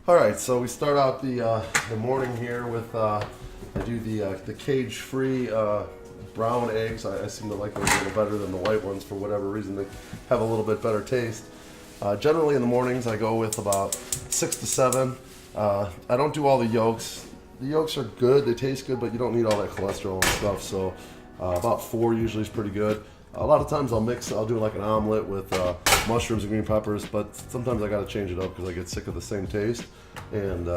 All right, so we start out the morning here with I do the cage-free brown eggs. I seem to like those a little better than the white ones for whatever reason. They have a little bit better taste. Generally in the mornings I go with about 6 to 7. I don't do all the yolks. The yolks are good, they taste good, but you don't need all that cholesterol and stuff, so about 4 usually is pretty good. A lot of times I'll do like an omelet with mushrooms and green peppers, but sometimes I gotta change it up because I get sick of the same taste. And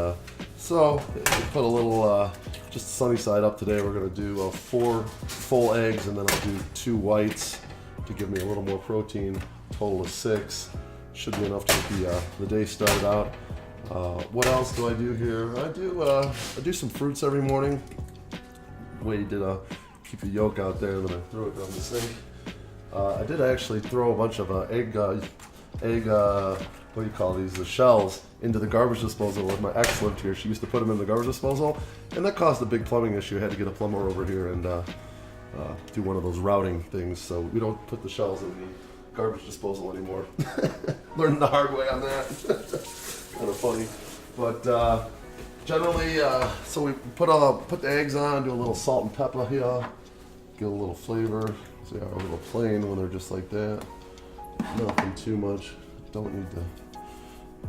so put a little, just sunny side up today. We're gonna do 4 full eggs, and then I'll do 2 whites to give me a little more protein, total of 6. Should be enough to get the day started out. What else do I do here? I do some fruits every morning. Wade did keep the yolk out there, and then I threw it down the sink. I did actually throw a bunch of egg, what do you call these, the shells, into the garbage disposal when my ex lived here. She used to put them in the garbage disposal, and that caused a big plumbing issue. I had to get a plumber over here and do one of those routing things, so we don't put the shells in the garbage disposal anymore. Learned the hard way on that. Kind of funny, but generally, so we put the eggs on, do a little salt and pepper here, get a little flavor. So they are a little plain when they're just like that. Nothing too much. Don't need to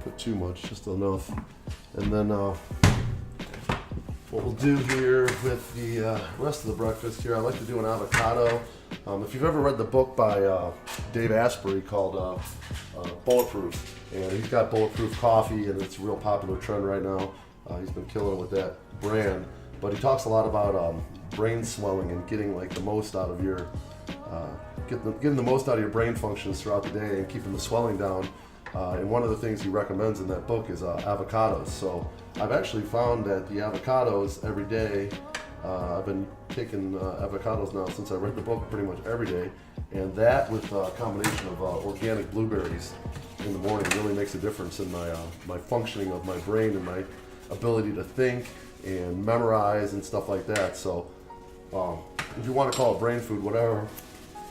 put too much, just enough. And then what we'll do here with the rest of the breakfast here, I like to do an avocado. If you've ever read the book by Dave Asprey called Bulletproof, and he's got Bulletproof coffee, and it's a real popular trend right now. He's been killing it with that brand. But he talks a lot about brain swelling and getting like the most out of your getting the most out of your brain functions throughout the day and keeping the swelling down. And one of the things he recommends in that book is avocados. So I've actually found that the avocados every day, I've been taking avocados now since I read the book pretty much every day, and that with a combination of organic blueberries in the morning really makes a difference in my functioning of my brain and my ability to think and memorize and stuff like that. So if you want to call it brain food, whatever,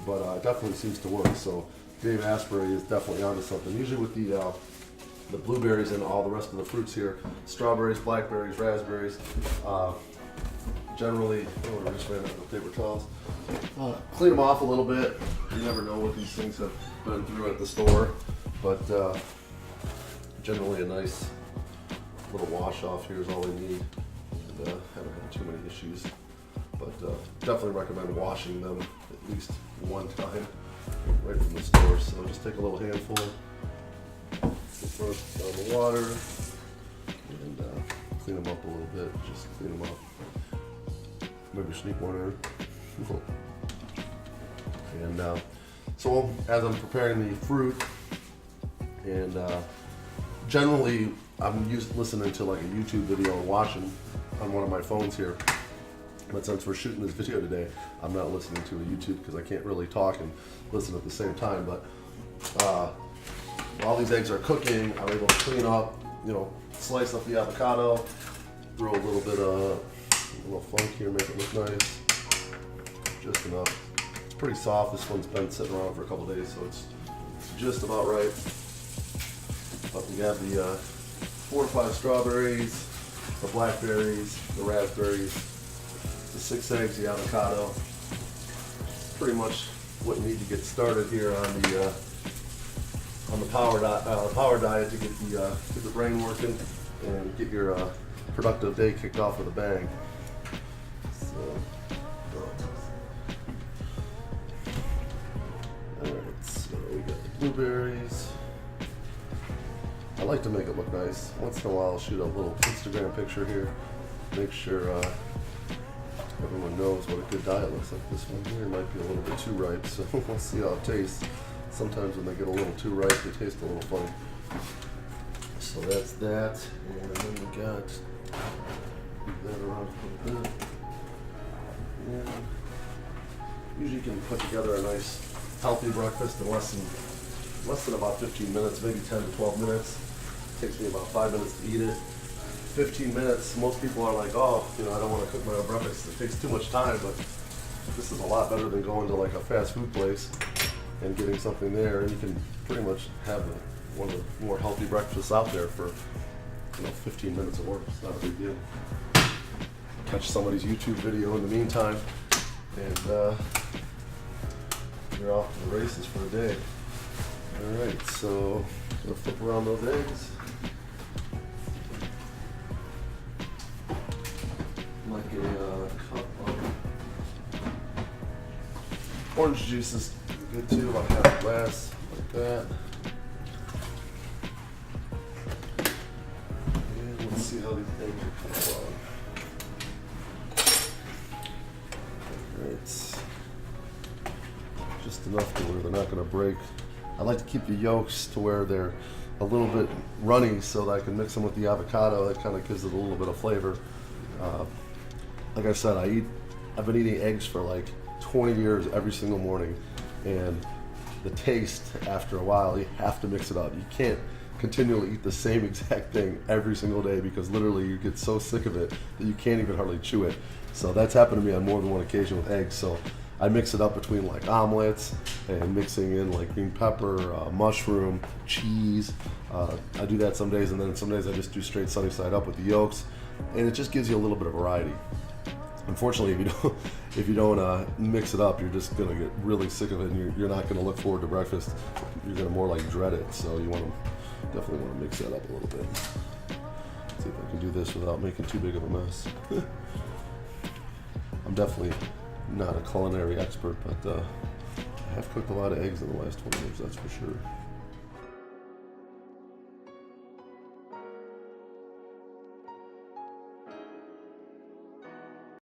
but it definitely seems to work. So Dave Asprey is definitely onto something. Usually with the blueberries and all the rest of the fruits here, strawberries, blackberries, raspberries, generally, I just ran out of paper towels. Clean them off a little bit. You never know what these things have been through at the store, but generally a nice little wash off here is all we need. And haven't had too many issues, but definitely recommend washing them at least one time right from the store. So just take a little handful, first down the water, and clean them up a little bit. Just clean them up. Maybe sneak one in. And so as I'm preparing the fruit, and generally I'm listening to like a YouTube video or watching on one of my phones here. But since we're shooting this video today, I'm not listening to a YouTube because I can't really talk and listen at the same time. But while these eggs are cooking, I'm able to clean up, slice up the avocado, throw a little bit of a little funk here, make it look nice, just enough. It's pretty soft. This one's been sitting around for a couple days, so it's just about right. But we have the 4 or 5 strawberries, the blackberries, the raspberries, the 6 eggs, the avocado. Pretty much what you need to get started here on the power diet to get the brain working and get your productive day kicked off with a bang. Alright, so we got the blueberries. I like to make it look nice. Once in a while I'll shoot a little Instagram picture here. Make sure everyone knows what a good diet looks like. This one here might be a little bit too ripe, so we'll see how it tastes. Sometimes when they get a little too ripe, they taste a little funny. So that's that, and then we got move that around a little bit. And usually you can put together a nice healthy breakfast in less than about 15 minutes, maybe 10 to 12 minutes. It takes me about 5 minutes to eat it. 15 minutes, most people are like, oh, I don't want to cook my own breakfast. It takes too much time, but this is a lot better than going to like a fast food place and getting something there. And you can pretty much have one of the more healthy breakfasts out there for 15 minutes of work. It's not a big deal. Catch somebody's YouTube video in the meantime, and you're off to the races for the day. All right, so gonna flip around those eggs. Like a cup of orange juice is good too, about half a glass, like that. And let's see how these eggs are coming along. Alright. Just enough to where they're not going to break. I like to keep the yolks to where they're a little bit runny so that I can mix them with the avocado. That kind of gives it a little bit of flavor. Like I said, I've been eating eggs for like 20 years every single morning, and the taste, after a while, you have to mix it up. You can't continually eat the same exact thing every single day because literally you get so sick of it that you can't even hardly chew it. So that's happened to me on more than one occasion with eggs. So I mix it up between like omelets and mixing in like green pepper, mushroom, cheese. I do that some days, and then some days I just do straight sunny side up with the yolks, and it just gives you a little bit of variety. Unfortunately, if you don't mix it up, you're just gonna get really sick of it, and you're not gonna look forward to breakfast. You're gonna more like dread it. So you definitely want to mix that up a little bit. See if I can do this without making too big of a mess. I'm definitely not a culinary expert, but I have cooked a lot of eggs in the last 20 years, that's for sure.